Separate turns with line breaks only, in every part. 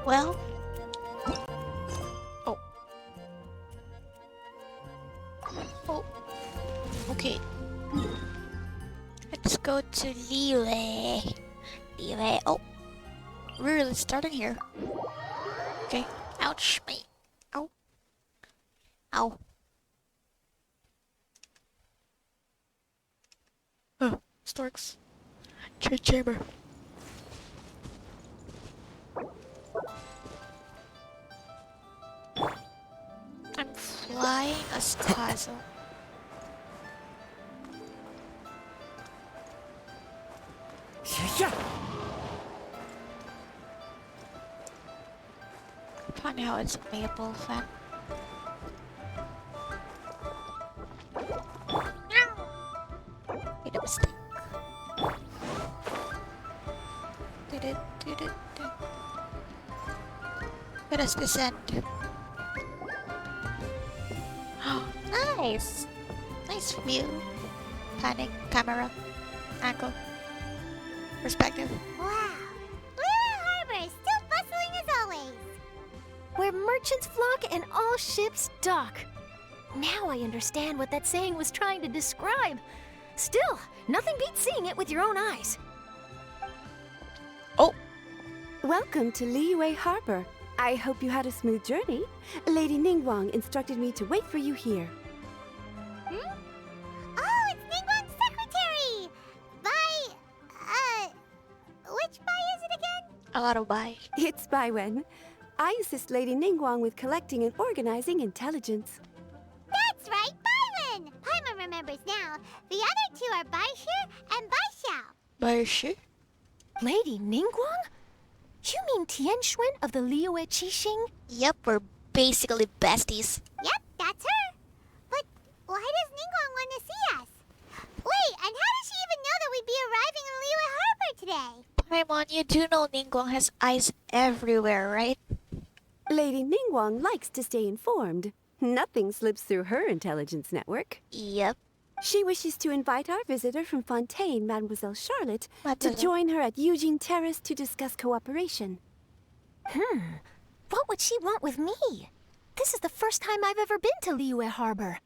Well, oh, oh, okay. Let's go to Liyue. Liyue. Oh, we're really starting here. Okay. Ouch, me. Ow. Ow. Oh, storks. Chamber. I'm flying as Kazo. Funny how it's a maple fan. Made a mistake. Did it. Let us descend. Nice! Nice view. Planning, camera, angle, perspective.
Wow! Liyue Harbor is still bustling as always. Where merchants flock and all ships dock. Now I understand what that saying was trying to describe. Still, nothing beats seeing it with your own eyes.
Oh!
Welcome to Liyue Harbor. I hope you had a smooth journey. Lady Ningguang instructed me to wait for you here.
Oh, it's Ningguang's secretary! Which Bai is it again?
A lot of bye.
It's Baiwen. I assist Lady Ningguang with collecting and organizing intelligence.
That's right, Baiwen! Paimon remembers now. The other two are Baishu and Baishao.
Baishu?
Lady Ningguang? You mean Tianxuan of the Liyue Qixing?
Yep, we're basically besties.
Yep, that's her. But why does Ningguang want to see us? Wait, and how does she even know that we'd be arriving in Liyue Harbor today?
Paimon, you do know Ningguang has eyes everywhere, right?
Lady Ningguang likes to stay informed. Nothing slips through her intelligence network.
Yep.
She wishes to invite our visitor from Fontaine, Mademoiselle Charlotte, to
Mademoiselle.
join her at Eugene Terrace to discuss cooperation.
What would she want with me? This is the first time I've ever been to Liyue Harbor.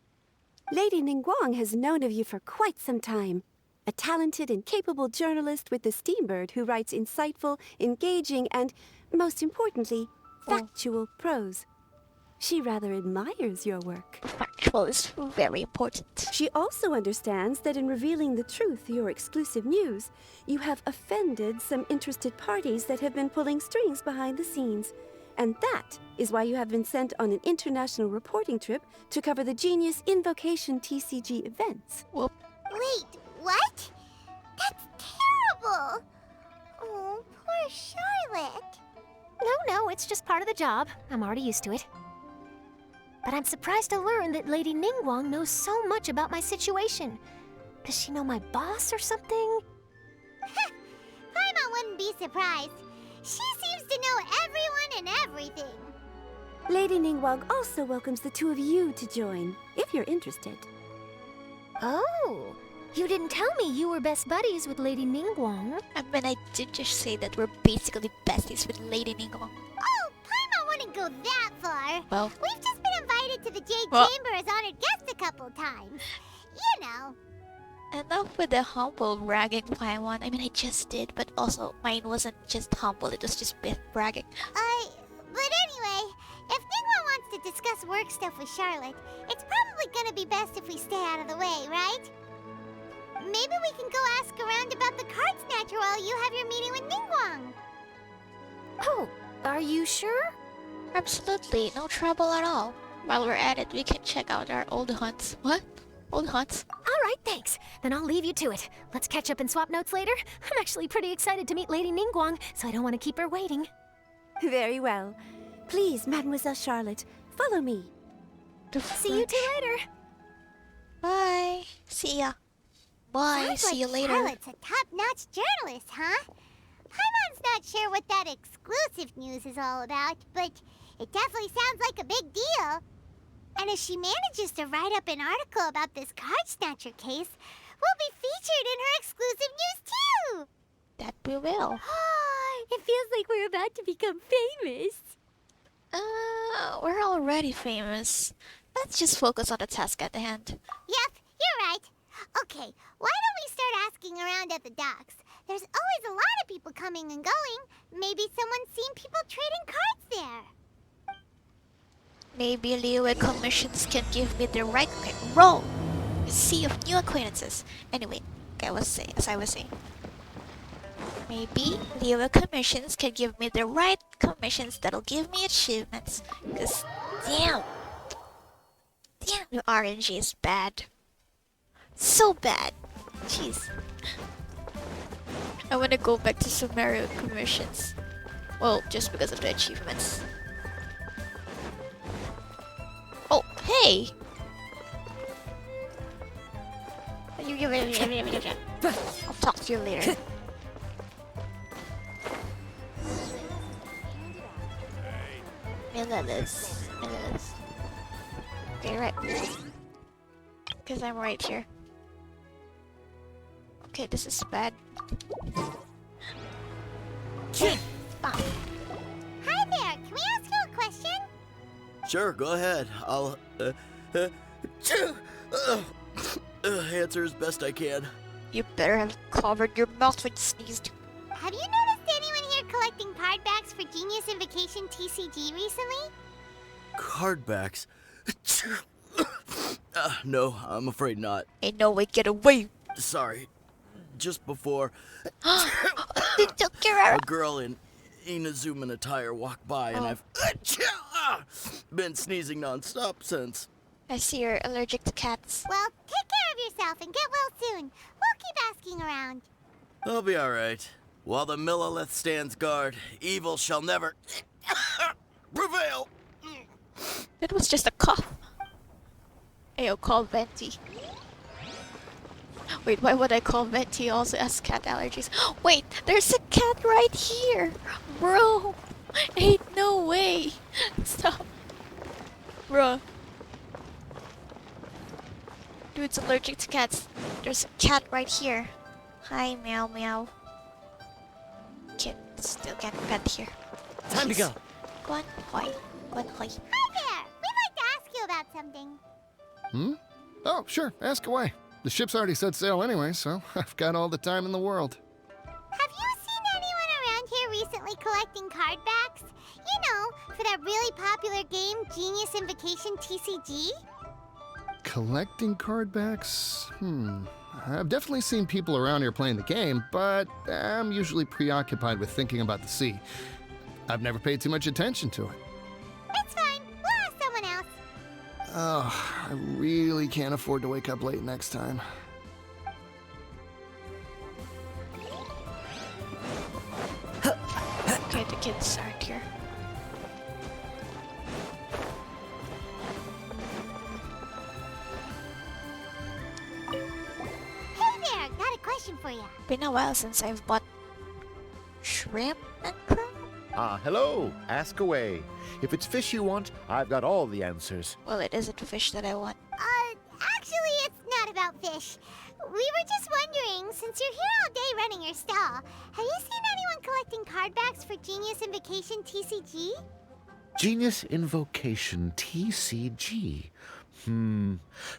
Lady Ningguang has known of you for quite some time. A talented and capable journalist with the Steambird who writes insightful, engaging, and, most importantly, factual prose. She rather admires your work.
Factual is very important.
She also understands that in revealing the truth, your exclusive news, you have offended some interested parties that have been pulling strings behind the scenes. And that is why you have been sent on an international reporting trip to cover the Genius Invocation TCG events.
Whoop.
Wait, what? That's terrible! Oh, poor Charlotte. No, it's just part of the job. I'm already used to it. But I'm surprised to learn that Lady Ningguang knows so much about my situation. Does she know my boss or something? Paimon wouldn't be surprised. She seems to know everyone and everything.
Lady Ningguang also welcomes the two of you to join, if you're interested.
Oh, you didn't tell me you were best buddies with Lady Ningguang.
I mean, I did just say that we're basically besties with Lady Ningguang.
Oh, Paimon wouldn't go that far.
Well,
We've just been invited to the Jade
Well-
Chamber as honored guests a couple times. You know.
enough with the humble bragging, Paimon. I mean, I just did, but also mine wasn't just humble, it was just bragging.
But anyway, if Ningguang wants to discuss work stuff with Charlotte, it's probably gonna be best if we stay out of the way, right? Maybe we can go ask around about the card snatcher while you have your meeting with Ningguang. Oh, are you sure?
Absolutely, no trouble at all. While we're at it, we can check out our old hunts. What? Old hunts?
All right, thanks. Then I'll leave you to it. Let's catch up and swap notes later. I'm actually pretty excited to meet Lady Ningguang, so I don't want to keep her waiting.
Very well. Please, Mademoiselle Charlotte, follow me.
See you two later.
Bye. See ya. Bye.
Sounds
See
like
you later.
Charlotte's a top-notch journalist, huh? Paimon's not sure what that exclusive news is all about, but it definitely sounds like a big deal. And if she manages to write up an article about this card snatcher case, we'll be featured in her exclusive news too!
That we will.
It feels like we're about to become famous.
We're already famous. Let's just focus on the task at hand.
Yep, you're right. Okay, why don't we start asking around at the docks? There's always a lot of people coming and going. Maybe someone's seen people trading cards there.
Maybe Liyue commissions can give me the right role. A sea of new acquaintances. Anyway, as I was saying. Maybe Liyue commissions can give me the right commissions that'll give me achievements. Cause damn the RNG is bad. So bad. Jeez. I wanna go back to Sumerio commissions. Well, just because of the achievements. Oh, hey! I'll talk to you later. Milelis. Okay, right. Because I'm right here. Okay, this is bad. Bam.
Hi there, can we ask you a question?
Sure, go ahead. I'll answer as best I can.
You better have covered your mouth when you sneezed.
Have you noticed anyone here collecting card backs for Genius Invocation TCG recently?
Card backs? No, I'm afraid not.
Ain't no way get away.
Sorry. Just before,
You're
a girl in Inazuman attire walked by, and I've been sneezing nonstop since.
I see you're allergic to cats.
Well, take care of yourself and get well soon. We'll keep asking around.
I'll be alright. While the Millilith stands guard, evil shall never prevail.
It was just a cough. Ayo, call Venti. Wait, why would I call Venti also as cat allergies? Wait, there's a cat right here! Bro! Ain't no way! Stop. Bruh. Dude's allergic to cats. There's a cat right here. Hi, meow meow. Kid still getting pet here.
Time to go.
Guan hoi. Guan hoi.
Hi there, we'd like to ask you about something.
Oh, sure. Ask away. The ship's already set sail anyway, so I've got all the time in the world.
Have you seen anyone around here recently collecting card backs? You know, for that really popular game, Genius Invocation TCG?
Collecting card backs? I've definitely seen people around here playing the game, but I'm usually preoccupied with thinking about the sea. I've never paid too much attention to it.
It's fine, we'll ask someone else.
Oh, I really can't afford to wake up late next time.
Okay, the kids aren't here.
Hey there, got a question for you.
Been a while since I've bought shrimp and crab.
Hello. Ask away. If it's fish you want, I've got all the answers.
Well, it isn't fish that I want.
Actually, it's not about fish. We were just wondering, since you're here all day running your stall, have you seen anyone collecting card backs for Genius Invocation TCG?
Genius Invocation TCG.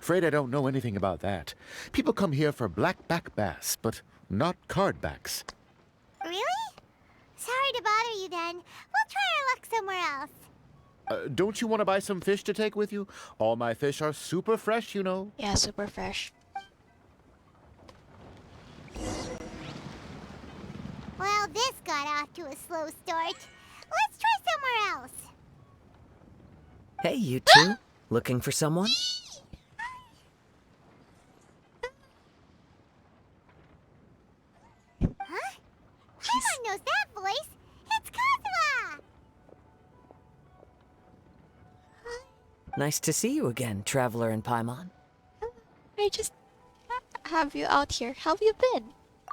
Afraid I don't know anything about that. People come here for blackback bass, but not card backs.
Really? Sorry to bother you then. We'll try our luck somewhere else.
Don't you want to buy some fish to take with you? All my fish are super fresh, you know.
Yeah, super fresh.
Well, this got off to a slow start. Let's try somewhere else.
Hey, you two. Looking for someone?
Huh? Paimon knows that voice. It's Kazuha!
Nice to see you again, Traveler and Paimon.
I just have you out here. How have you been?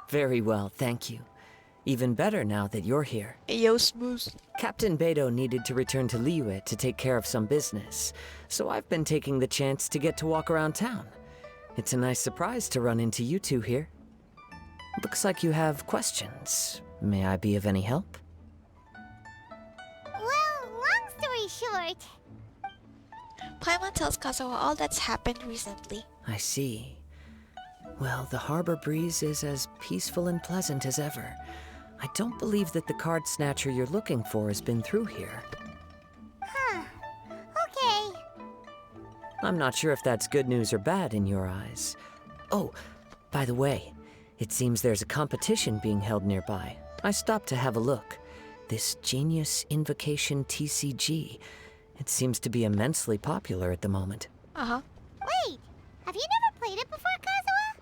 Very well, thank you. Even better now that you're here.
Ayo, smooth.
Captain Beidou needed to return to Liyue to take care of some business, so I've been taking the chance to get to walk around town. It's a nice surprise to run into you two here. Looks like you have questions. May I be of any help?
Well, long story short,
Paimon tells Kazuha all that's happened recently.
I see. Well, the harbor breeze is as peaceful and pleasant as ever. I don't believe that the card snatcher you're looking for has been through here.
huh. Okay.
I'm not sure if that's good news or bad in your eyes. Oh, by the way, it seems there's a competition being held nearby. I stopped to have a look. This Genius Invocation TCG. It seems to be immensely popular at the moment.
Uh-huh.
Wait, have you never played it before, Kazuha?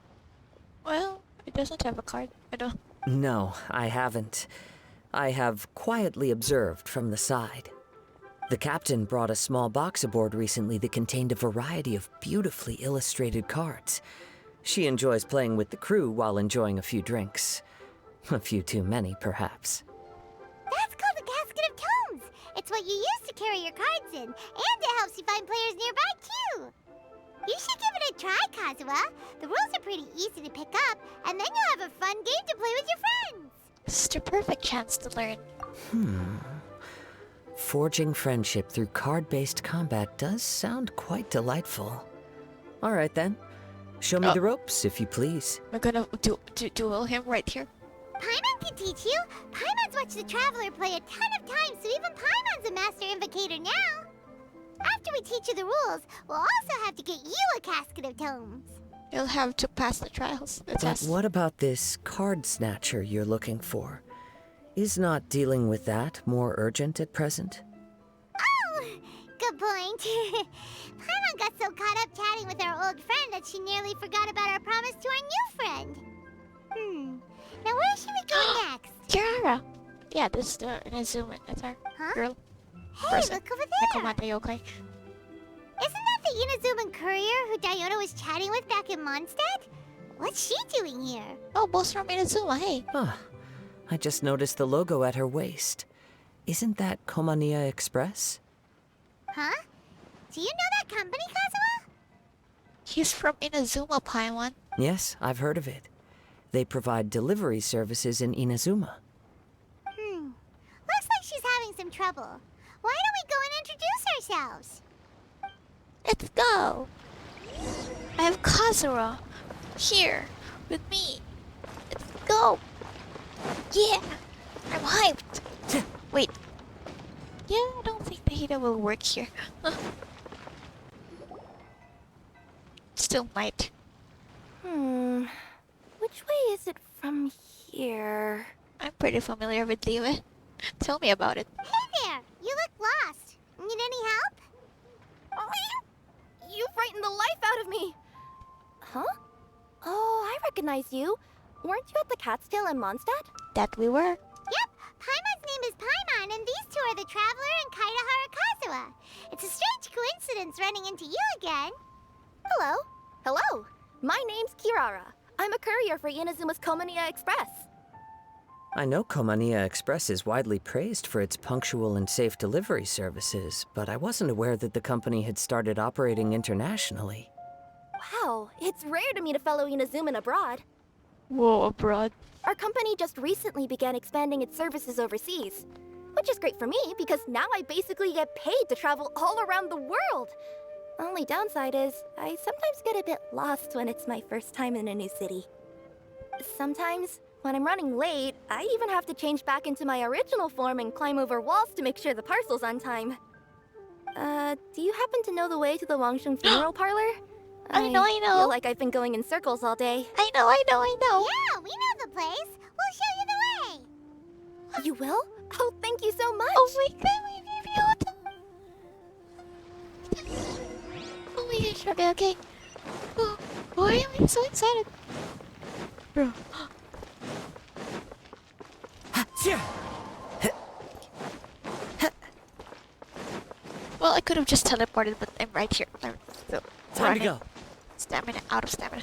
Well, it doesn't have a card. I don't...
No, I haven't. I have quietly observed from the side. The captain brought a small box aboard recently that contained a variety of beautifully illustrated cards. She enjoys playing with the crew while enjoying a few drinks. A few too many, perhaps.
That's called a casket of tomes. It's what you use to carry your cards in, and it helps you find players nearby, too. You should give it a try, Kazuha. The rules are pretty easy to pick up, and then you'll have a fun game to play with your friends.
This is the perfect chance to learn.
Forging friendship through card-based combat does sound quite delightful. All right, then. Show me the ropes, if you please.
We're gonna duel him right here.
Paimon can teach you. Paimon's watched the Traveler play a ton of times, so even Paimon's a master invocator now. After we teach you the rules, we'll also have to get you a casket of tomes.
You'll have to pass the trials, the
But
test.
what about this card snatcher you're looking for? Is not dealing with that more urgent at present?
Oh, good point. Paimon got so caught up chatting with our old friend that she nearly forgot about our promise to our new friend. Now where should we go next?
Kirara! Yeah, this is the Inazuma. That's our
Huh?
girl.
Hey,
person.
look over there.
Nekomata yokai.
Isn't that the Inazuman courier who Diona was chatting with back in Mondstadt? What's she doing here?
Oh, boss from Inazuma, hey.
Ah, I just noticed the logo at her waist. Isn't that Komania Express?
Huh? Do you know that company, Kazuha?
He's from Inazuma, Paimon.
Yes, I've heard of it. They provide delivery services in Inazuma.
Looks like she's having some trouble. Why don't we go and introduce ourselves?
Let's go! I have Kazura here with me. Let's go! Yeah! I'm hyped! Wait. Yeah, I don't think the heater will work here. Still might.
Which way is it from here?
I'm pretty familiar with Liyue. Tell me about it.
Hey there! You look lost. Need any help?
You frightened the life out of me! Huh? Oh, I recognize you. Weren't you at the Cat's Tail in Mondstadt?
That we were.
Yep, Paimon's name is Paimon, and these two are the Traveler and Kaidahara Kazuha. It's a strange coincidence running into you again.
Hello. Hello. My name's Kirara. I'm a courier for Inazuma's Komania Express.
I know Komania Express is widely praised for its punctual and safe delivery services, but I wasn't aware that the company had started operating internationally.
Wow, it's rare to meet a fellow Inazuman abroad.
Whoa, abroad.
Our company just recently began expanding its services overseas. Which is great for me, because now I basically get paid to travel all around the world. Only downside is, I sometimes get a bit lost when it's my first time in a new city. Sometimes, when I'm running late, I even have to change back into my original form and climb over walls to make sure the parcel's on time. Do you happen to know the way to the Wangsheng funeral parlor?
I know.
Feel like I've been going in circles all day.
I know.
Yeah, we know the place. We'll show you the way.
You will? Oh, thank you so much!
Oh my god, oh my gosh, okay. Oh, why am I so excited? Bro. Well, I could have just teleported, but I'm right here. I'm still
Time
running.
to go.
Stamina, out of stamina.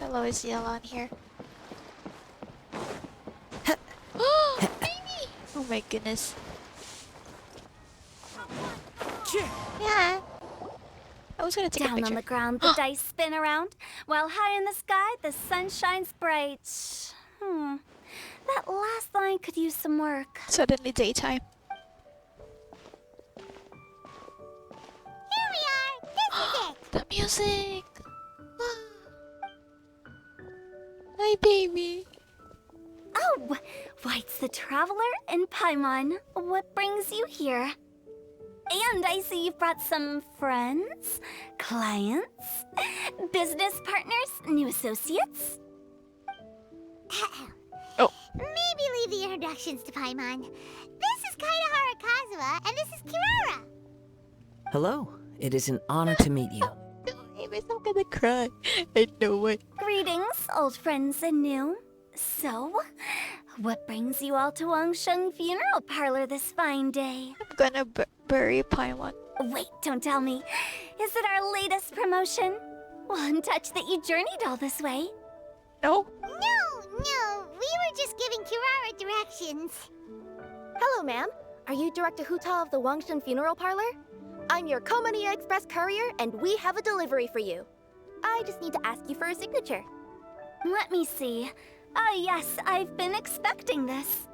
Hello, is yellow on here? Oh, baby! Oh my goodness. Yeah. I was gonna take a
Down on
picture.
the ground, the dice spin around, while high in the sky, the sun shines bright. That last line could use some work.
Suddenly daytime.
Here we are! This is it!
The music! Hi, baby.
Oh, White's the Traveler and Paimon. What brings you here? And I see you've brought some friends, clients, business partners, new associates.
Oh.
Maybe leave the introductions to Paimon. This is Kaidahara Kazuha, and this is Kirara.
Hello. It is an honor to meet you.
Baby's not gonna cry. I know it.
Greetings, old friends and new. So, what brings you all to Wangsheng Funeral Parlor this fine day?
I'm gonna bury Paimon.
Wait, don't tell me. Is it our latest promotion? Well, I'm touched that you journeyed all this way.
No?
No, we were just giving Kirara directions.
Hello, ma'am. Are you Director Hu Tao of the Wangshen Funeral Parlor? I'm your Komania Express courier, and we have a delivery for you. I just need to ask you for a signature. Let me see. Oh, yes, I've been expecting this.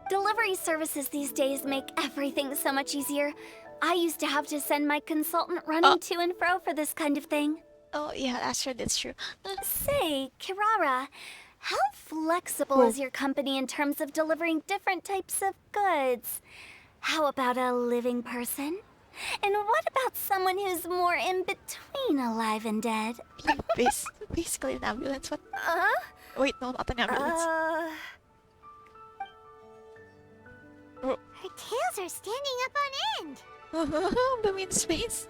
Delivery services these days make everything so much easier. I used to have to send my consultant running to and fro for this kind of thing.
Oh, yeah, that's true.
Say, Kirara, how flexible is your company in terms of delivering different types of goods? How about a living person? And what about someone who's more in between alive and dead?
Basically an ambulance. What?
Uh-huh.
Wait, no, not an ambulance.
Her tails are standing up on end.
The mean space.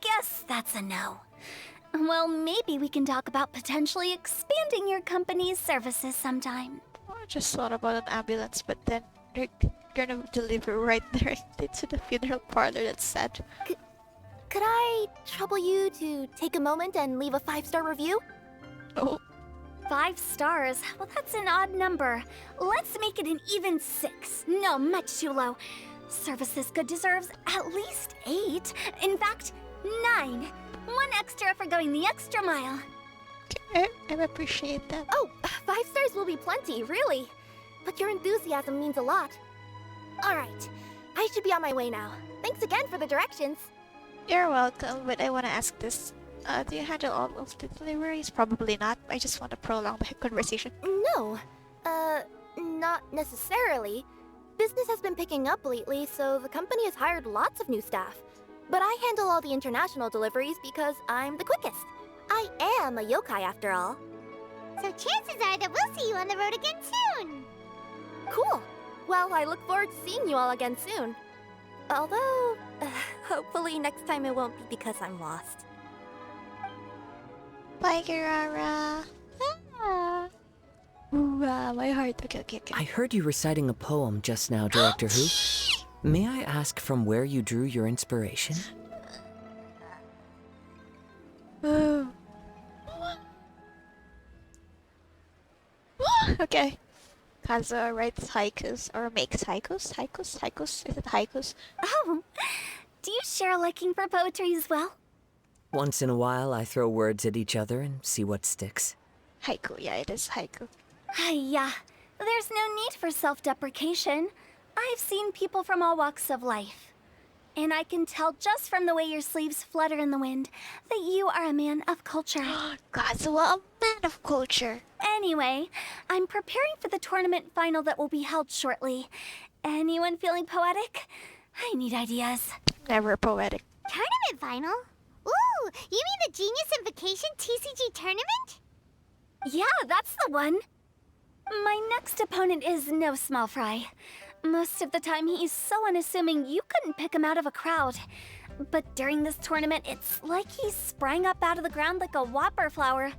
Guess that's a no. Well, maybe we can talk about potentially expanding your company's services sometime.
I just thought about an ambulance, but then they're gonna deliver right there to the funeral parlor. That's sad.
Could I trouble you to take a moment and leave a 5-star review?
Oh.
5 stars? Well, that's an odd number. Let's make it an even 6. No, much too low. Service this good deserves at least 8. In fact, 9. 1 extra for going the extra mile.
I appreciate that.
Oh, 5 stars will be plenty, really. But your enthusiasm means a lot. All right, I should be on my way now. Thanks again for the directions.
You're welcome, but I want to ask this. Do you handle all of the deliveries? Probably not. I just want to prolong the conversation.
No, not necessarily. Business has been picking up lately, so the company has hired lots of new staff. But I handle all the international deliveries because I'm the quickest. I am a yokai after all.
So chances are that we'll see you on the road again soon.
Cool. Well, I look forward to seeing you all again soon. Although, hopefully next time it won't be because I'm lost.
Bye, Kirara. Ooh, my heart. Okay.
I heard you reciting a poem just now, Director Hu. May I ask from where you drew your inspiration?
Okay. Kazuha writes haikus or makes haikus. Is it haikus?
Oh, do you share a liking for poetry as well?
Once in a while, I throw words at each other and see what sticks.
Haiku, yeah, it is haiku.
Yeah, there's no need for self-deprecation. I've seen people from all walks of life. And I can tell just from the way your sleeves flutter in the wind that you are a man of culture.
Kazuha, a man of culture.
Anyway, I'm preparing for the tournament final that will be held shortly. Anyone feeling poetic? I need ideas.
Never poetic.
Tournament final? Ooh, you mean the Genius Invocation TCG tournament?
Yeah, that's the one. My next opponent is no small fry. Most of the time, he's so unassuming you couldn't pick him out of a crowd. But during this tournament, it's like he sprang up out of the ground like a whopper flower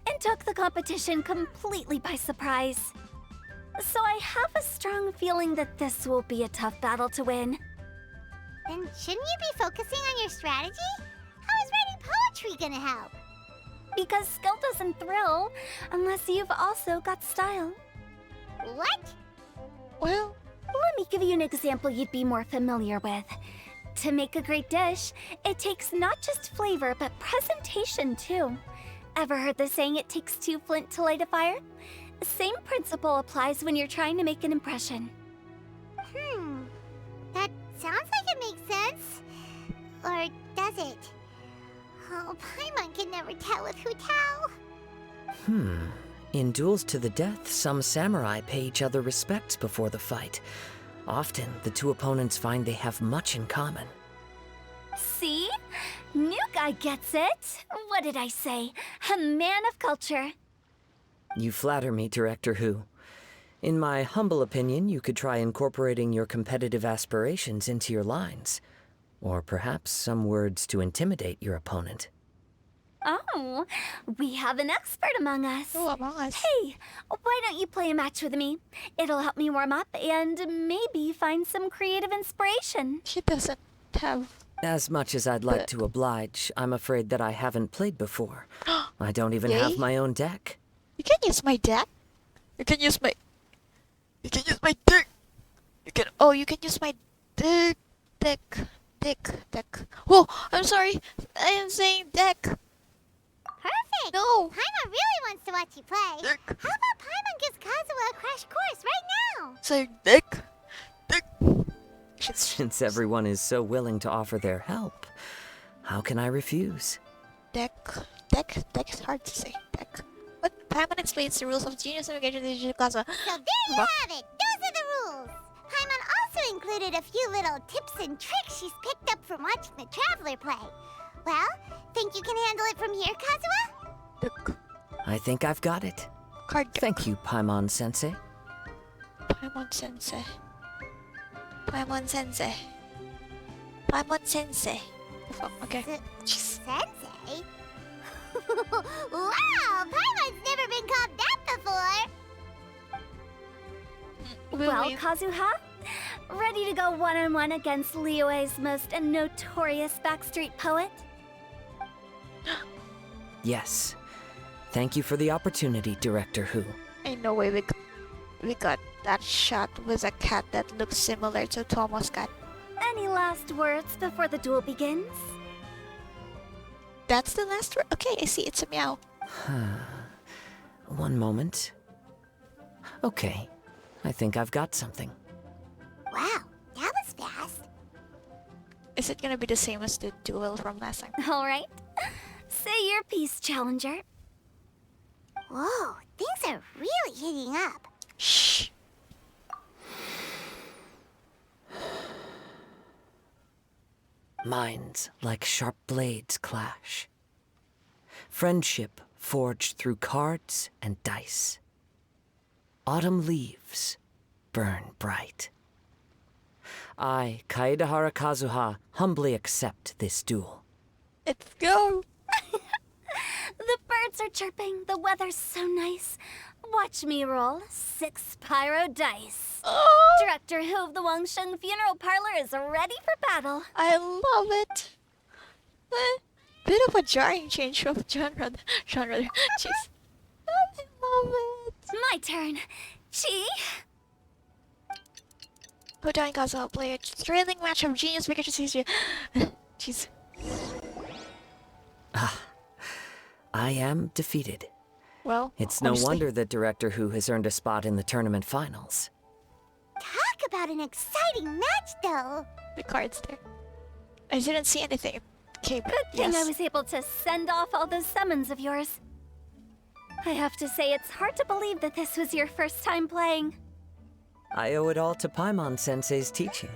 and took the competition completely by surprise. So I have a strong feeling that this will be a tough battle to win.
Then shouldn't you be focusing on your strategy? How is writing poetry gonna help?
Because skill doesn't thrill unless you've also got style.
What?
Well,
let me give you an example you'd be more familiar with.
To make a great dish, it takes not just flavor, but presentation too. Ever heard the saying, it takes two flint to light a fire? The same principle applies when you're trying to make an impression.
That sounds like it makes sense. Or does it? Oh, Paimon can never tell with Hu Tao.
In duels to the death, some samurai pay each other respects before the fight. Often, the two opponents find they have much in common.
See? New guy gets it. What did I say? A man of culture.
You flatter me, Director Hu. In my humble opinion, you could try incorporating your competitive aspirations into your lines. Or perhaps some words to intimidate your opponent.
Oh, we have an expert among us.
Oh, among us.
Hey, why don't you play a match with me? It'll help me warm up and maybe find some creative inspiration.
She doesn't have...
As much as I'd like to oblige, I'm afraid that I haven't played before. I don't even have
Yay.
my own deck.
You can use my deck. You can use my... You can use my deck. You can... Oh, you can use my deck. Deck. Oh, I'm sorry. I am saying deck.
Perfect!
No.
Paimon really wants to watch you play.
Deck.
How about Paimon gives Kazuha a crash course right now?
Saying deck.
Since everyone is so willing to offer their help, how can I refuse?
Deck is hard to say. Deck. But Paimon explains the rules of Genius Navigation to Kazuha.
So there you have it. Those are the rules. Paimon also included a few little tips and tricks she's picked up from watching the Traveler play. Well, think you can handle it from here, Kazuha?
Deck.
I think I've got it.
Card deck.
Thank you, Paimon-sensei.
Paimon Sensei. Paimon Sensei. Paimon Sensei. Oh, okay. Jeez.
Sensei? Wow, Paimon's never been called that before.
Well, Kazuha, ready to go one-on-one against Liyue's most notorious backstreet poet?
Yes. Thank you for the opportunity, Director Hu.
Ain't no way we got that shot with a cat that looks similar to Tomo's cat.
Any last words before the duel begins?
That's the last word? Okay, I see. It's a meow.
One moment. Okay. I think I've got something.
Wow, that was fast.
Is it gonna be the same as the duel from last time?
All right. Say your piece, Challenger.
Whoa, things are really heating up.
Shh.
Minds like sharp blades clash. Friendship forged through cards and dice. Autumn leaves burn bright. I, Kaedahara Kazuha, humbly accept this duel.
Let's go.
The birds are chirping. The weather's so nice. Watch me roll 6 pyro dice.
Oh,
Director Hu of the Wangsheng Funeral Parlor is ready for battle.
I love it. Bit of a jarring change of genre. Jeez. I love it.
My turn. Chi?
Hu Tao and Kazuha play a thrilling match of genius vacation season. Jeez.
I am defeated.
Well,
It's no
obviously.
wonder that Director Hu has earned a spot in the tournament finals.
Talk about an exciting match, though.
The cards there. I didn't see anything. Okay, but
Good thing
yes.
I was able to send off all those summons of yours. I have to say, it's hard to believe that this was your first time playing.
I owe it all to Paimon-sensei's teaching.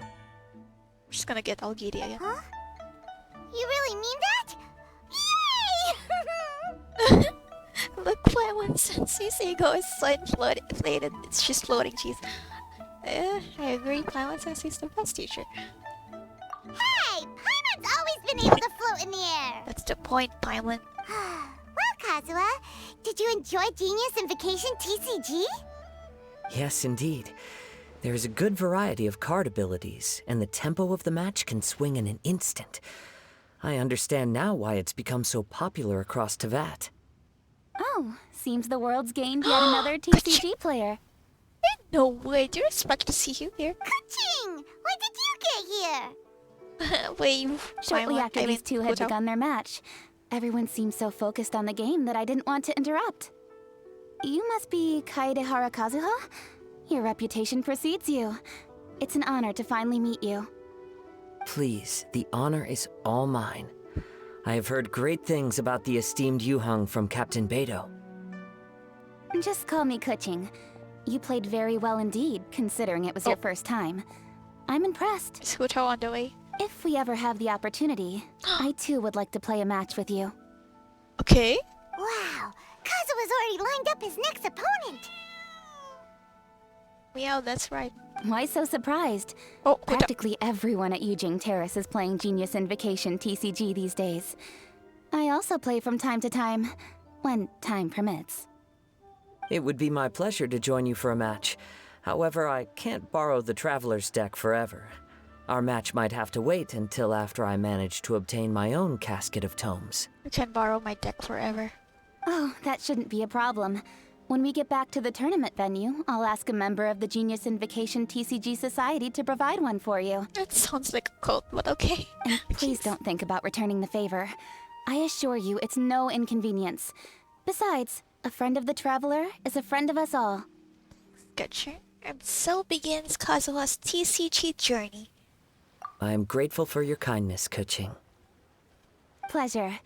I'm just gonna get all giddy again.
Huh? You really mean that? Yay!
Look, Paimon Sensei's ego is so inflated. It's just floating. Jeez. I agree. Paimon Sensei's the best teacher.
Hey, Paimon's always been able to float in the air.
That's the point, Paimon.
Well, Kazuha, did you enjoy Genius and Vacation TCG?
Yes, indeed. There is a good variety of card abilities, and the tempo of the match can swing in an instant. I understand now why it's become so popular across Tevat.
Oh, seems the world's gained yet another TCG player.
No way. Do you expect to see you here?
Ka-ching! When did you get here?
Wave.
Shortly after
I
these
mean,
two
Hu
had
Tao.
begun their match, everyone seemed so focused on the game that I didn't want to interrupt. You must be Kaedehara Kazuha? Your reputation precedes you. It's an honor to finally meet you.
Please, the honor is all mine. I have heard great things about the esteemed Yuhang from Captain Beidou.
Just call me Kuching. You played very well indeed, considering it was your first time. I'm impressed.
Is Hu Tao on the way?
If we ever have the opportunity, I too would like to play a match with you.
Okay.
Wow, Kazuha's already lined up his next opponent.
Meow, that's right.
Why so surprised?
Oh, Hu Tao.
Practically everyone at Yujing Terrace is playing Genius Invocation TCG these days. I also play from time to time, when time permits.
It would be my pleasure to join you for a match. However, I can't borrow the Traveler's deck forever. Our match might have to wait until after I manage to obtain my own casket of tomes.
You can borrow my deck forever.
Oh, that shouldn't be a problem. When we get back to the tournament venue, I'll ask a member of the Genius Invocation TCG Society to provide one for you.
That sounds like a cult, but okay.
And please don't think about returning the favor. I assure you, it's no inconvenience. Besides, a friend of the Traveler is a friend of us all.
Gotcha. And so begins Kazuha's TCG journey.
I am grateful for your kindness, Kuching.
Pleasure.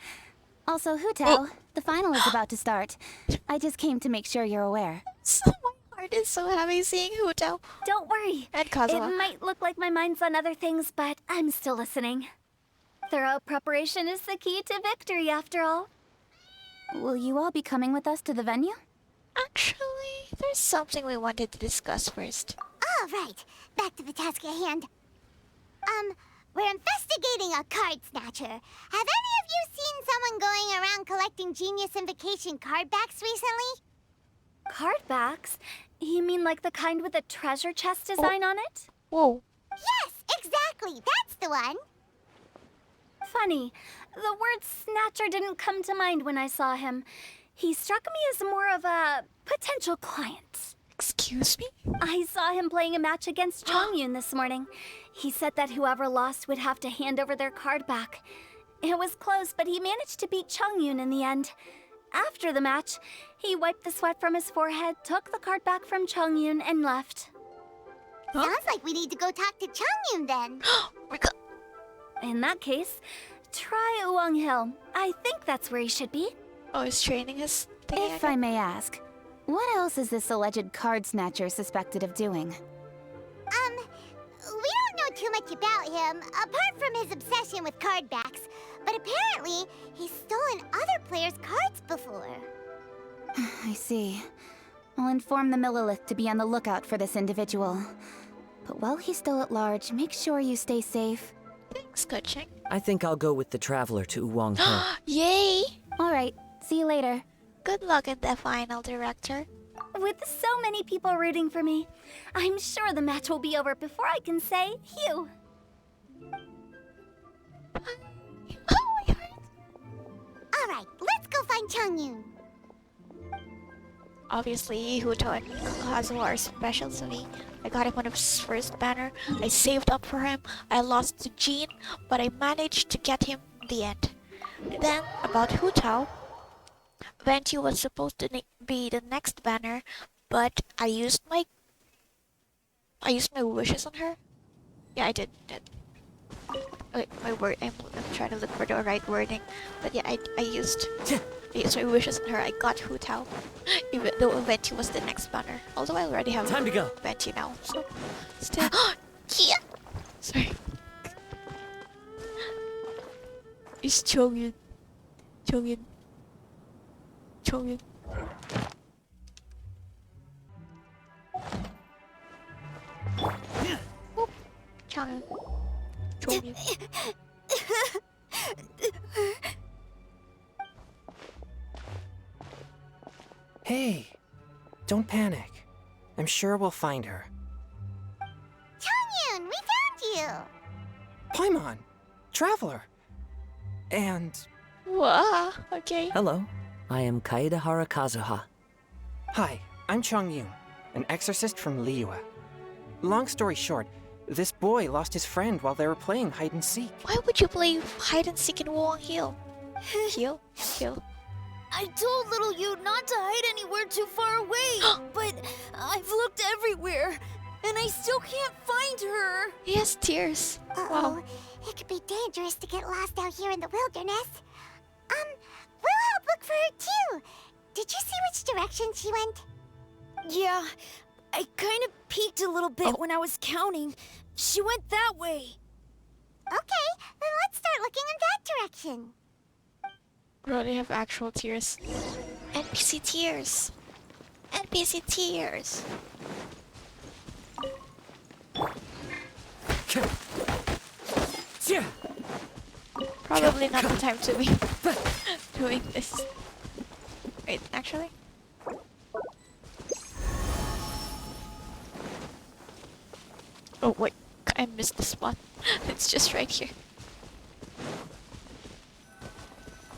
Also, Hu Tao, the final is about to start. I just came to make sure you're aware.
So my heart is so happy seeing Hu Tao
Don't worry.
and Kazuha.
It might look like my mind's on other things, but I'm still listening. Thorough preparation is the key to victory, after all. Will you all be coming with us to the venue?
Actually, there's something we wanted to discuss first.
All right, back to the task at hand. We're investigating a card snatcher. Have any of you seen someone going around collecting Genius Invocation card backs recently?
Card backs? You mean like the kind with a treasure chest design on it?
Whoa.
Yes, exactly. That's the one.
Funny. The word snatcher didn't come to mind when I saw him. He struck me as more of a potential client.
Excuse me?
I saw him playing a match against Chongyun this morning. He said that whoever lost would have to hand over their card back. It was close, but he managed to beat Chongyun in the end. After the match, he wiped the sweat from his forehead, took the card back from Chongyun, and left.
Huh?
Sounds like we need to go talk to Chongyun then.
We got...
In that case, try Uwang Hill. I think that's where he should be.
Oh, he's training his thing
If I may ask, what else is this alleged card snatcher suspected of doing?
We don't know too much about him, apart from his obsession with card backs. But apparently, he's stolen other players' cards before.
I see. I'll inform the Millilith to be on the lookout for this individual. But while he's still at large, make sure you stay safe.
Thanks, Kuching.
I think I'll go with the Traveler to Uwang Hill.
Yay!
All right, see you later.
Good luck in the final, Director.
With so many people rooting for me, I'm sure the match will be over before I can say Hugh.
Oh, my heart.
All right, let's go find Chongyun.
Obviously, Hu Tao and Kazuha are special to me. I got him on his first banner. I saved up for him. I lost to Jean, but I managed to get him in the end. Then, about Hu Tao, Venti was supposed to be the next banner, but I used my wishes on her. Yeah, I did. Wait, my word. I'm trying to look for the right wording, but yeah, I used my wishes on her. I got Hu Tao, even though Venti was the next banner. Although I already have
Time to go.
Venti now, so still. Yeah. Sorry. It's Chongyun. Chongyun. Chongyun. Oop. Chongyun. Chongyun.
Hey, don't panic. I'm sure we'll find her.
Chongyun, we found you.
Paimon, Traveler. And
Wow. Okay.
Hello, I am Kaedehara Kazuha.
hi, I'm Chongyun, an exorcist from Liyue. Long story short, This boy lost his friend while they were playing hide and seek.
Why would you play hide and seek in Wong Hill? Hill?
I told little Yu not to hide anywhere too far away, but I've looked everywhere, and I still can't find her.
He has tears. Wow.
It could be dangerous to get lost out here in the wilderness. We'll help look for her too. Did you see which direction she went?
Yeah, I kind of peeked a little bit when I was counting. She went that way.
Okay, then let's start looking in that direction.
Bro, they have actual tears. NPC tears. NPC tears. Probably not the time to be doing this. Wait, actually? Oh wait, I missed the spot. It's just right here.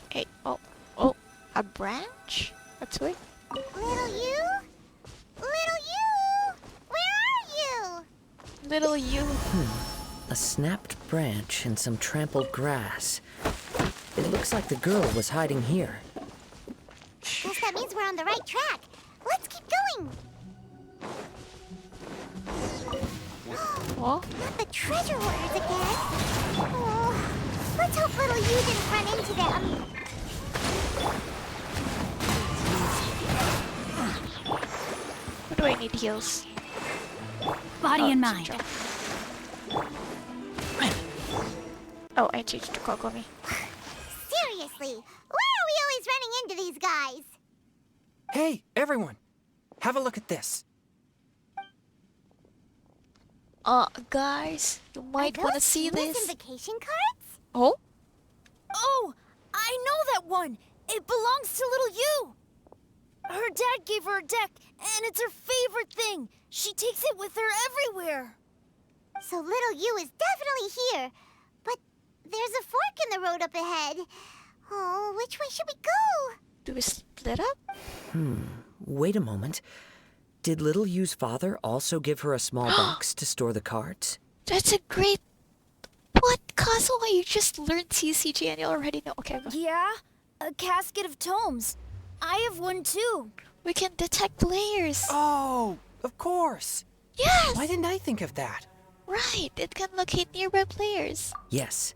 Hey, oh, a branch? A twig?
Little you? Little you? Where are you?
Little you.
A snapped branch and some trampled grass. It looks like the girl was hiding here.
Guess that means we're on the right track. Let's keep going.
What?
Not the treasure hoarders again. Oh, let's hope little you didn't run into them.
Who do I need heals?
Body and mind.
Oh, I changed to Kokomi.
Seriously, why are we always running into these guys?
Hey, everyone! Have a look at this.
Guys, you might want to see this.
Invocation cards?
Oh?
Oh, I know that one. It belongs to little Yu. Her dad gave her a deck, and it's her favorite thing. She takes it with her everywhere.
So little Yu is definitely here. But there's a fork in the road up ahead. Oh, which way should we go?
Do we split up?
Wait a moment. Did little Yu's father also give her a small box to store the cards?
That's a great... What, Kazuha? You just learned TCG and you already know. Okay, go.
Yeah, a casket of tomes. I have one too.
We can detect players.
Oh, of course.
Yes!
Why didn't I think of that?
Right, it can locate nearby players.
Yes.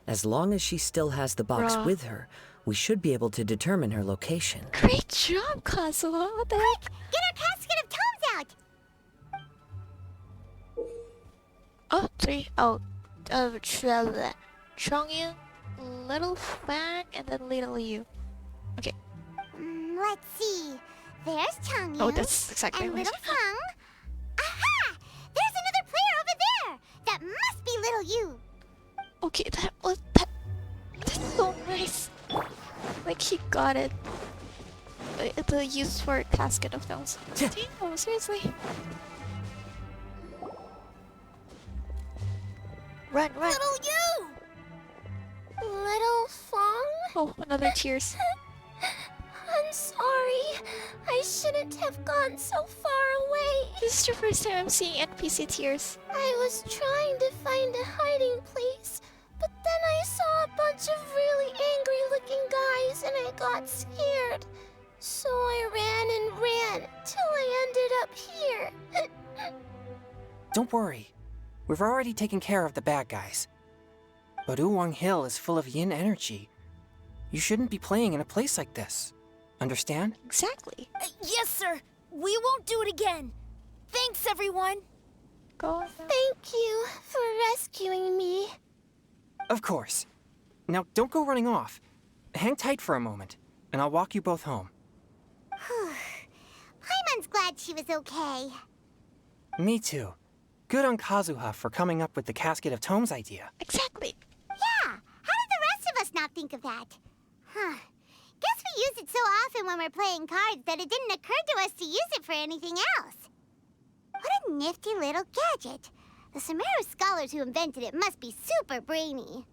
As long as she still has the box
Bruh.
with her, we should be able to determine her location.
Great job, Kazuha. What the heck?
Get our casket of tomes out!
Oh, three. Chongyun, Little Fang, and then Little Yu. Okay.
Let's see. There's Changyu.
Oh, that's exactly
and
what
Little Fang. Aha! There's another player over there. That must be Little Yu.
Okay, that's so nice. Like he got it. The use for casket of those. Oh, seriously. Run.
Little Yu!
Little Fang?
Oh, another tears.
I'm sorry. I shouldn't have gone so far away.
This is the first time I'm seeing NPC tears.
I was trying to find a hiding place, but then I saw a bunch of really angry-looking guys and I got scared. So I ran till I ended up here.
Don't worry. We've already taken care of the bad guys. But Uwang Hill is full of yin energy. You shouldn't be playing in a place like this. Understand?
Exactly.
Yes, sir. We won't do it again. Thanks, everyone.
Go.
Thank you for rescuing me.
Of course. Now, don't go running off. Hang tight for a moment, and I'll walk you both home.
Paimon's glad she was okay.
Me too. Good on Kazuha for coming up with the Casket of Tomes idea.
Exactly.
Yeah, how did the rest of us not think of that? Guess we use it so often when we're playing cards that it didn't occur to us to use it for anything else. What a nifty little gadget. The Sumeru scholars who invented it must be super brainy.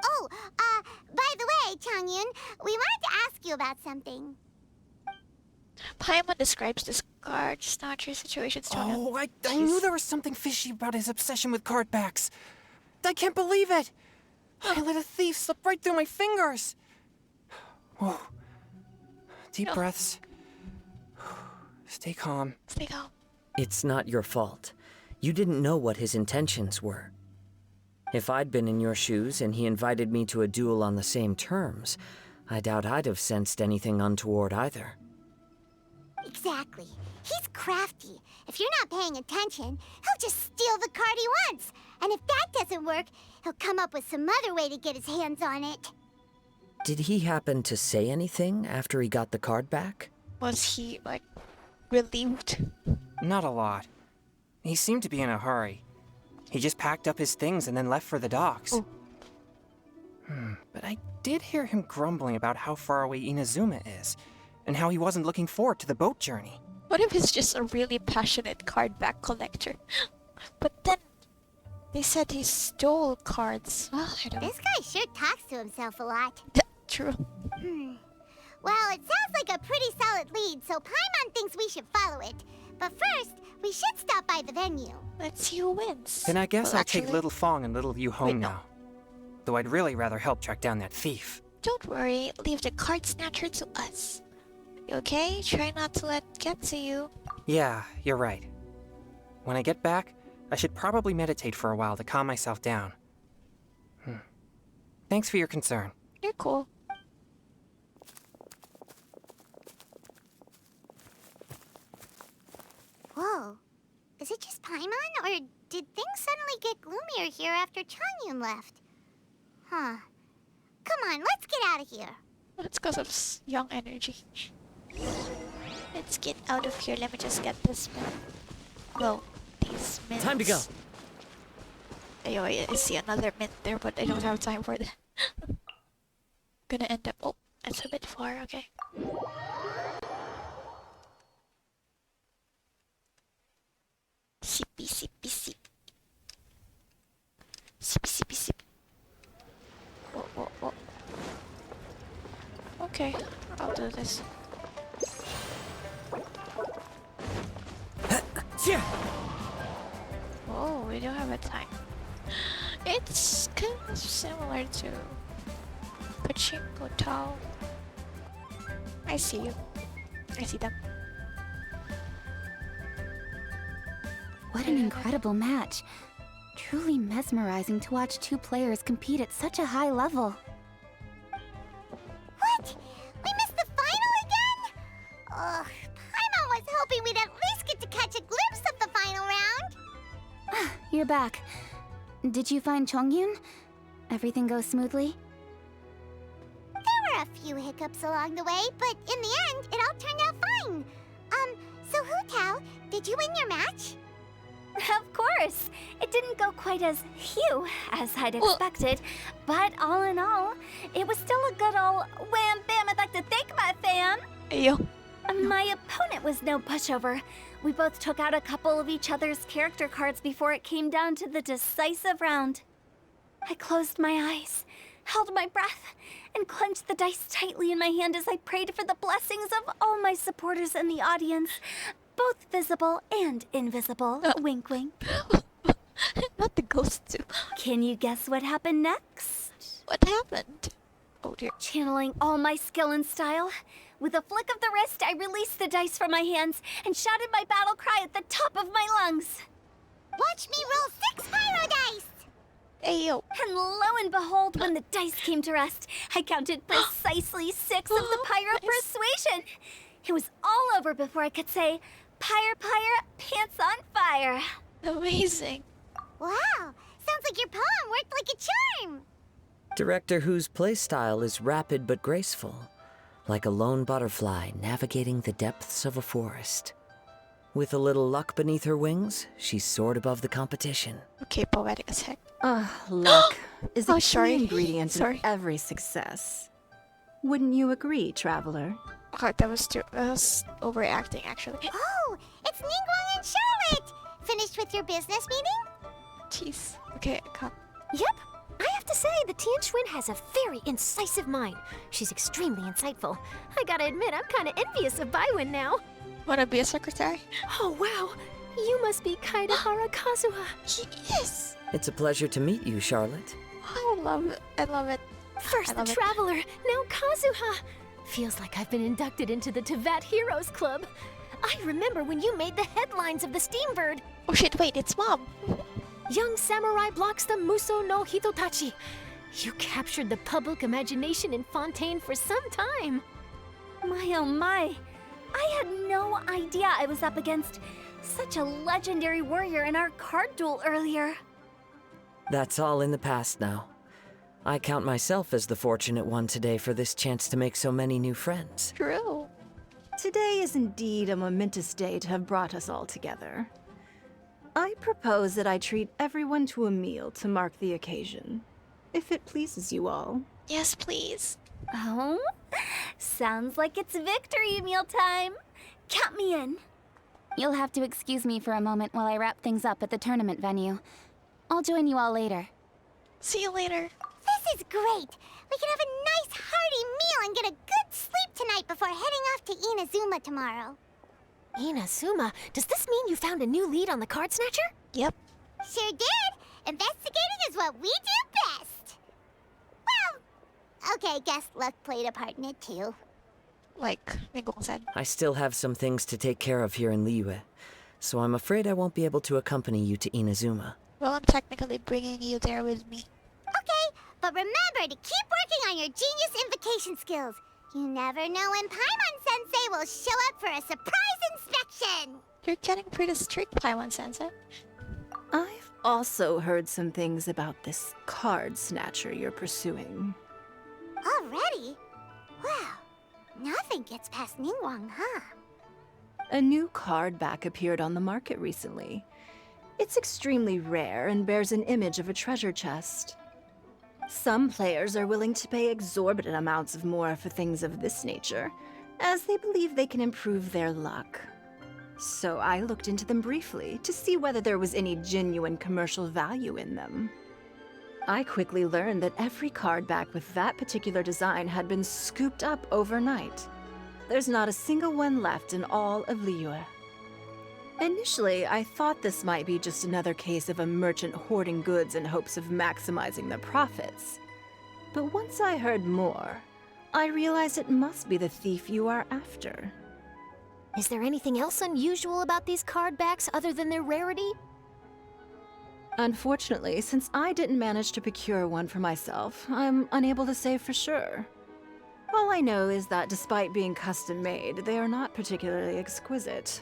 Oh, by the way, Changyun, we wanted to ask you about something.
Paimon describes this Card snatcher situations.
Oh, I knew there was something fishy about his obsession with card backs. I can't believe it! I let a thief slip right through my fingers! Whoa. Deep breaths. Stay calm.
Stay calm.
It's not your fault. You didn't know what his intentions were. If I'd been in your shoes and he invited me to a duel on the same terms, I doubt I'd have sensed anything untoward either.
Exactly. He's crafty. If you're not paying attention, he'll just steal the card he wants. And if that doesn't work, he'll come up with some other way to get his hands on it.
Did he happen to say anything after he got the card back?
Was he, like, relieved?
Not a lot. He seemed to be in a hurry. He just packed up his things and then left for the docks.
Oh.
But I did hear him grumbling about how far away Inazuma is, and how he wasn't looking forward to the boat journey.
What if he's just a really passionate card back collector? But then they said he stole cards. Well, I don't know.
This guy sure talks to himself a lot.
True.
Well, it sounds like a pretty solid lead, so Paimon thinks we should follow it. But first, we should stop by the venue.
Let's see who wins.
Then I guess
Well,
I'll take
actually-
Little Fong and Little Yu home
Wait, no.
now. Though I'd really rather help track down that thief.
Don't worry, leave the card snatcher to us. You okay? Try not to let it get to you.
Yeah, you're right. When I get back, I should probably meditate for a while to calm myself down. Thanks for your concern.
You're cool.
Whoa. Is it just Paimon, or did things suddenly get gloomier here after Changyun left? Huh. Come on, let's get out of here.
It's because of young energy. Let's get out of here. Let me just get this mint. Well, these mints.
Time to go.
I see another mint there, but I don't have time for that. Gonna end up. Oh, that's a bit far. Okay. Sippy, sippy, sip. Sippy, sippy, sip. Whoa, whoa, whoa. Okay, I'll do this. Oh, we don't have a time. It's kind of similar to Pachinko Tao. I see you. I see them.
What an incredible match. Truly mesmerizing to watch two players compete at such a high level.
What? We missed the final again? Ugh, Paimon was hoping we'd at least get to catch a glimpse of the final round.
You're back. Did you find Chongyun? Everything go smoothly?
There were a few hiccups along the way, but in the end, it all turned out fine. So Hu Tao, did you win your match?
Of course! It didn't go quite as phew as I'd expected, but all in all, it was still a good ol' wham bam. I'd like to thank my fam!
Yo.
My opponent was no pushover. We both took out a couple of each other's character cards before it came down to the decisive round. I closed my eyes, held my breath, and clenched the dice tightly in my hand as I prayed for the blessings of all my supporters in the audience, both visible and invisible. Wink, wink.
Not the ghost too.
Can you guess what happened next?
What happened? Oh dear.
Channeling all my skill and style, with a flick of the wrist, I released the dice from my hands and shouted my battle cry at the top of my lungs.
Watch me roll 6 pyro dice!
Ayo.
And lo and behold, when the dice came to rest, I counted precisely 6 of the pyro persuasion. It was all over before I could say, "Pyre, pyre, pants on fire."
Amazing.
Wow, sounds like your poem worked like a charm.
Director Hu's playstyle is rapid but graceful, like a lone butterfly navigating the depths of a forest. With a little luck beneath her wings, she soared above the competition.
Okay, poetic as heck.
Luck is a key
sorry.
ingredient
Sorry.
in every success. Wouldn't you agree, traveler?
Oh, that was overreacting actually.
Oh, it's Ningguang and Charlotte! Finished with your business meeting?
Jeez. Okay, come.
Yep. I have to say, the Tianquan has a very incisive mind. She's extremely insightful. I gotta admit, I'm kinda envious of Baiwen now.
Wanna be a secretary?
Oh, wow. You must be Kaedehara Kazuha.
He is!
It's a pleasure to meet you, Charlotte.
I love it. I love it.
First
I
the
love it.
Traveler, now Kazuha. Feels like I've been inducted into the Tevat Heroes Club. I remember when you made the headlines of the Steambird.
Oh shit, wait, it's Mom.
Young samurai blocks the Muso no Hitotachi. You captured the public imagination in Fontaine for some time.
My oh my. I had no idea I was up against such a legendary warrior in our card duel earlier.
That's all in the past now. I count myself as the fortunate one today for this chance to make so many new friends.
True.
Today is indeed a momentous day to have brought us all together. I propose that I treat everyone to a meal to mark the occasion, if it pleases you all.
Yes, please.
Oh? Sounds like it's victory meal time. Count me in. You'll have to excuse me for a moment while I wrap things up at the tournament venue. I'll join you all later.
See you later.
This is great. We can have a nice hearty meal and get a good sleep tonight before heading off to Inazuma tomorrow. Inazuma? Does this mean you found a new lead on the Card Snatcher?
Yep.
Sure did. Investigating is what we do best. Well, okay, guess luck played a part in it too.
Like Mingong said.
I still have some things to take care of here in Liyue, so I'm afraid I won't be able to accompany you to Inazuma.
Well, I'm technically bringing you there with me.
Okay, but remember to keep working on your genius invocation skills. You never know when Paimon-sensei will show up for a surprise inspection.
You're getting pretty strict, Paimon-sensei.
I've also heard some things about this card snatcher you're pursuing.
Already? Wow, nothing gets past Ningguang, huh?
A new card back appeared on the market recently. It's extremely rare and bears an image of a treasure chest. Some players are willing to pay exorbitant amounts of more for things of this nature, as they believe they can improve their luck. So I looked into them briefly to see whether there was any genuine commercial value in them. I quickly learned that every card back with that particular design had been scooped up overnight. There's not a single one left in all of Liyue. Initially, I thought this might be just another case of a merchant hoarding goods in hopes of maximizing their profits. But once I heard more, I realized it must be the thief you are after.
Is there anything else unusual about these card backs other than their rarity?
Unfortunately, since I didn't manage to procure one for myself, I'm unable to say for sure. All I know is that despite being custom-made, they are not particularly exquisite.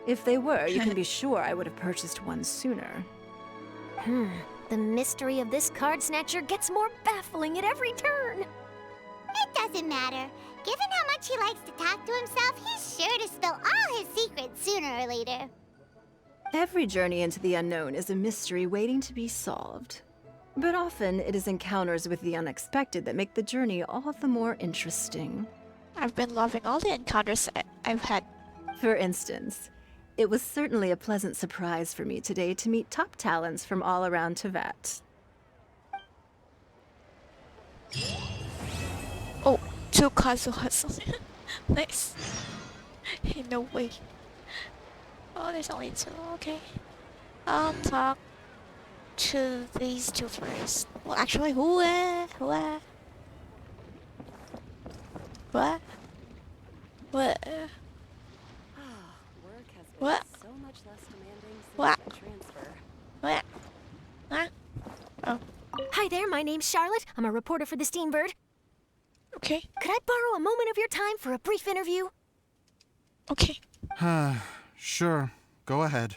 If they were, you can be sure I would have purchased one sooner.
The mystery of this card snatcher gets more baffling at every turn. It doesn't matter. Given how much he likes to talk to himself, he's sure to spill all his secrets sooner or later.
Every journey into the unknown is a mystery waiting to be solved. But often, it is encounters with the unexpected that make the journey all the more interesting.
I've been loving all the encounters I've had.
For instance, it was certainly a pleasant surprise for me today to meet top talents from all around Tevat.
Oh, two Kazuhas. Nice. No way. Oh, there's only two. Okay. I'll talk to these two first. Well, actually, What? What?
Work has been
What?
so much less demanding since
What?
my transfer.
What? Huh? Oh,
Hi there, my name's Charlotte. I'm a reporter for the Steambird.
okay.
Could I borrow a moment of your time for a brief interview?
Okay.
Sure. Go ahead.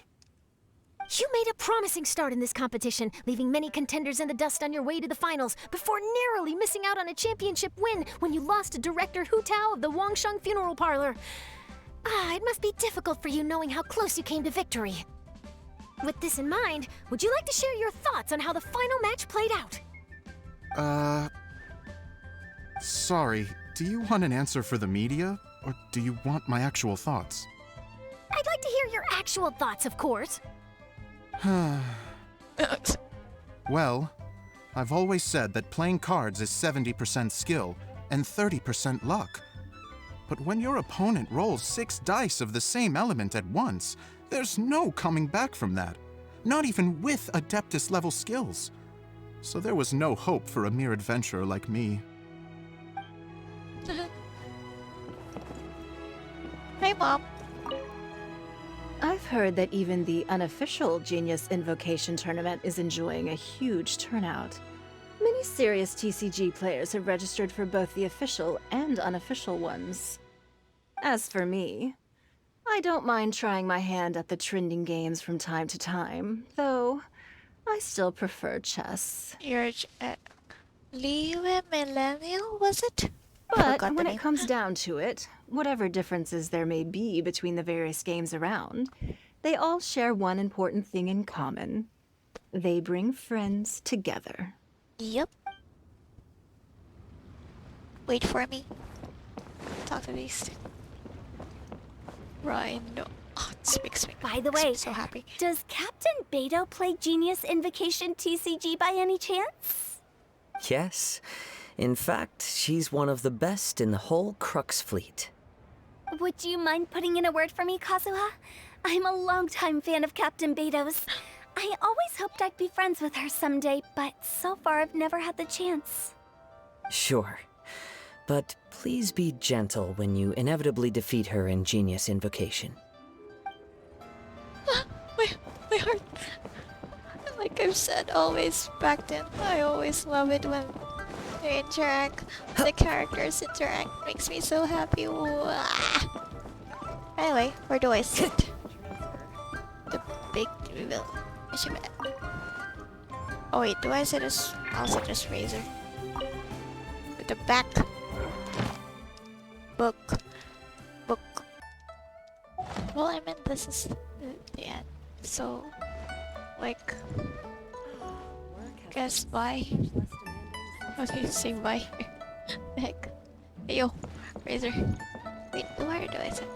You made a promising start in this competition, leaving many contenders in the dust on your way to the finals, before narrowly missing out on a championship win when you lost to director Hu Tao of the Wangsheng Funeral Parlor. It must be difficult for you knowing how close you came to victory. With this in mind, would you like to share your thoughts on how the final match played out?
Sorry. Do you want an answer for the media, or do you want my actual thoughts?
I'd like to hear your actual thoughts, of course.
Well, I've always said that playing cards is 70% skill and 30% luck. But when your opponent rolls 6 dice of the same element at once, there's no coming back from that. Not even with Adeptus level skills. So there was no hope for a mere adventurer like me.
Hey, Mom.
I've heard that even the unofficial Genius Invocation Tournament is enjoying a huge turnout. Many serious TCG players have registered for both the official and unofficial ones. As for me, I don't mind trying my hand at the trending games from time to time, though I still prefer chess.
You're Liyue Millennial, was it?
But when it comes down to it, whatever differences there may be between the various games around, they all share one important thing in common. They bring friends together.
Yep. Wait for me. Talk to these. Right, no. Oh, this makes me
By the way,
so happy.
Does Captain Beto play Genius Invocation TCG by any chance?
Yes. In fact, she's one of the best in the whole Crux fleet.
Would you mind putting in a word for me, Kazuha? I'm a longtime fan of Captain Beto's. I always hoped I'd be friends with her someday, but so far I've never had the chance.
Sure. But please be gentle when you inevitably defeat her in Genius Invocation.
My heart. Like I've said always back then, I always love it when they interact. The characters interact. Makes me so happy. Wah. Anyway, where do I sit? The big reveal. Oh wait, do I sit as... I'll sit as Razor. With the back. Book. Well, I mean, this is the end. So, like... Guess bye. Okay, say bye. The heck. Hey yo, Razor. Wait, where do I sit?